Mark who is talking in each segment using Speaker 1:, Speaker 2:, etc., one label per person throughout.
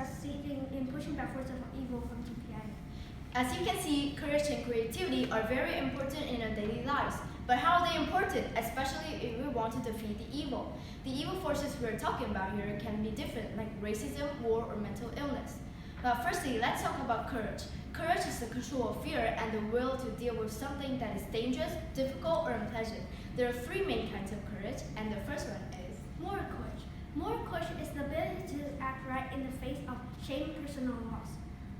Speaker 1: succeeding in pushing back forces of evil from GPI.
Speaker 2: As you can see, courage and creativity are very important in our daily lives. But how are they important, especially if we want to defeat the evil? The evil forces we're talking about here can be different, like racism, war, or mental illness. But firstly, let's talk about courage. Courage is the control of fear and the will to deal with something that is dangerous, difficult, or unpleasant. There are three main kinds of courage, and the first one is
Speaker 1: moral courage. Moral courage is the ability to act right in the face of shame, personal loss,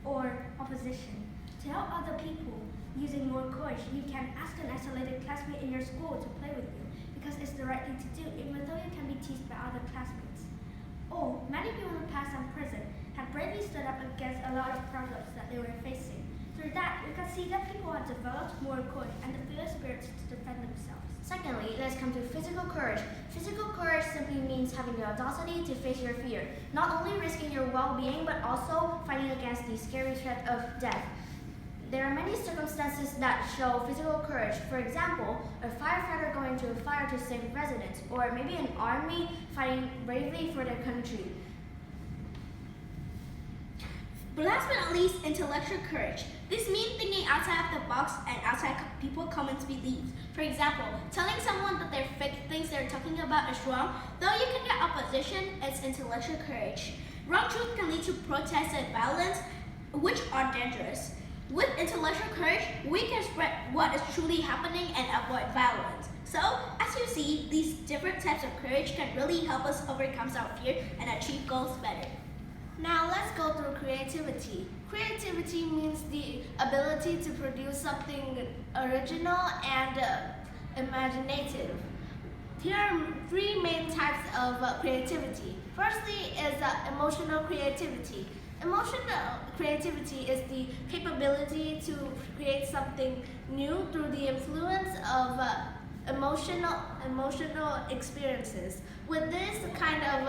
Speaker 1: or opposition. To help other people using moral courage, you can ask an isolated classmate in your school to play with you because it's the right thing to do, even though you can be teased by other classmates. Or, many people in the past and present have bravely stood up against a lot of problems that they were facing. Through that, we can see that people have developed moral courage and the fearless spirits to defend themselves.
Speaker 3: Secondly, let's come to physical courage. Physical courage simply means having the audacity to face your fear, not only risking your well-being, but also fighting against the scary threat of death. There are many circumstances that show physical courage. For example, a firefighter going to a fire to save residents, or maybe an army fighting bravely for their country.
Speaker 4: But last but not least, intellectual courage. This means thinking outside of the box and outside people's common beliefs. For example, telling someone that their fake things they're talking about is wrong, though you can get opposition, it's intellectual courage. Wrong truth can lead to protests and violence, which are dangerous. With intellectual courage, we can spread what is truly happening and avoid violence. So, as you see, these different types of courage can really help us overcome our fear and achieve goals better.
Speaker 2: Now let's go through creativity. Creativity means the ability to produce something original and imaginative. Here are three main types of creativity. Firstly is emotional creativity. Emotional creativity is the capability to create something new through the influence of emotional experiences. With this kind of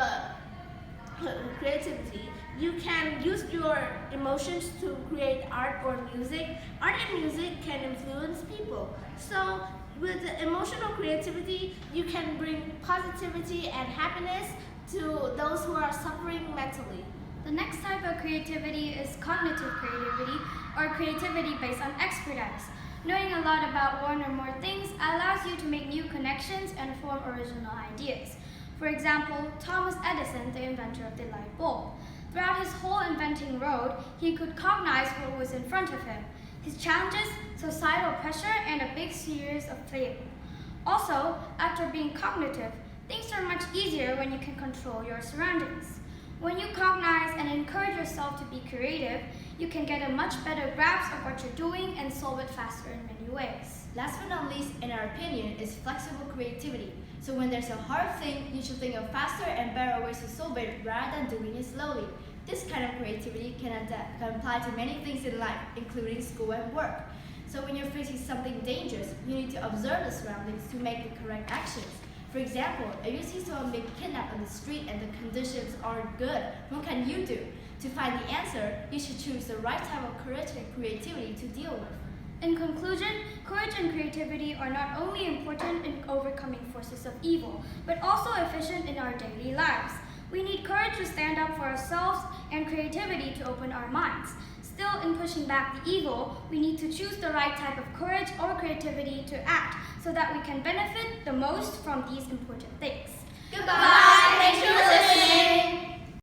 Speaker 2: creativity, you can use your emotions to create art or music. Art and music can influence people. So with emotional creativity, you can bring positivity and happiness to those who are suffering mentally.
Speaker 5: The next type of creativity is cognitive creativity, or creativity based on expertise. Knowing a lot about one or more things allows you to make new connections and form original ideas. For example, Thomas Edison, the inventor of the light bulb. Throughout his whole inventing road, he could cognize what was in front of him, his challenges, societal pressure, and a big series of failure. Also, after being cognitive, things are much easier when you can control your surroundings. When you cognize and encourage yourself to be creative, you can get a much better grasp of what you're doing and solve it faster in many ways.
Speaker 2: Last but not least, in our opinion, is flexible creativity. So when there's a hard thing, you should think of faster and better ways to solve it rather than doing it slowly. This kind of creativity can apply to many things in life, including school and work. So when you're facing something dangerous, you need to observe the surroundings to make the correct actions. For example, if you see someone being kidnapped on the street and the conditions aren't good, what can you do? To find the answer, you should choose the right type of courage and creativity to deal with.
Speaker 5: In conclusion, courage and creativity are not only important in overcoming forces of evil, but also efficient in our daily lives. We need courage to stand up for ourselves and creativity to open our minds. Still, in pushing back the evil, we need to choose the right type of courage or creativity to act so that we can benefit the most from these important things.